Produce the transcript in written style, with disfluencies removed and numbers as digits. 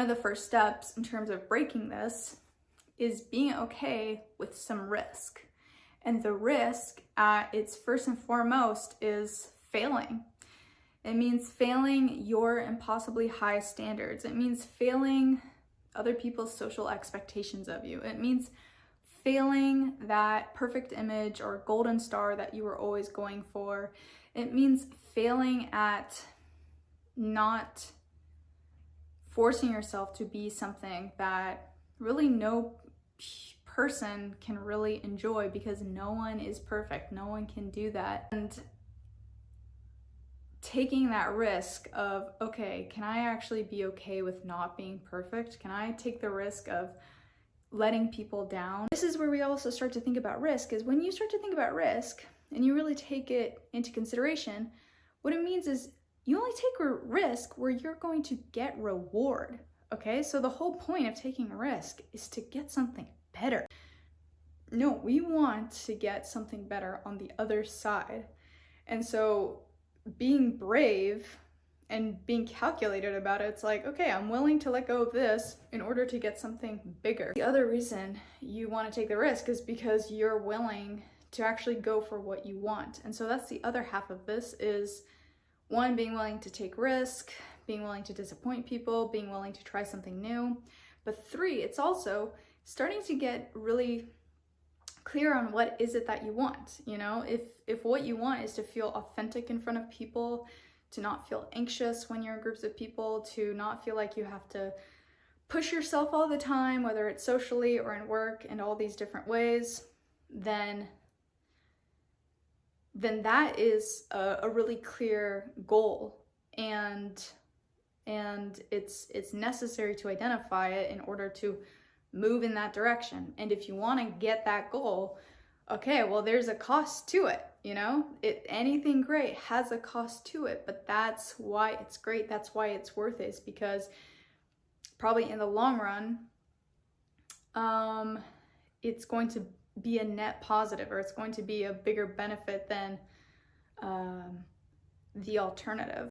of the first steps in terms of breaking this is being okay with some risk. And the risk at its first and foremost is failing. It means failing your impossibly high standards. It means failing other people's social expectations of you. It means failing that perfect image or golden star that you were always going for. It means failing at not forcing yourself to be something that really no person can really enjoy, because no one is perfect. No one can do that. And taking that risk of, okay, can I actually be okay with not being perfect? Can I take the risk of letting people down? This is where we also start to think about risk, is when you start to think about risk and you really take it into consideration, what it means is you only take a risk where you're going to get reward, okay? So the whole point of taking a risk is to get something better. No, we want to get something better on the other side. And so being brave and being calculated about it, it's like, okay, I'm willing to let go of this in order to get something bigger. The other reason you want to take the risk is because you're willing to actually go for what you want. And so that's the other half of this, is one, being willing to take risk, being willing to disappoint people, being willing to try something new. But three, it's also starting to get really clear on what is it that you want. You know, if what you want is to feel authentic in front of people, to not feel anxious when you're in groups of people, to not feel like you have to push yourself all the time, whether it's socially or in work and all these different ways, then that is a really clear goal, and it's necessary to identify it in order to move in that direction. And if you want to get that goal, okay, well, there's a cost to it, you know? Anything great has a cost to it, but that's why it's great. That's why it's worth it, is because probably in the long run, it's going to be a net positive, or it's going to be a bigger benefit than the alternative.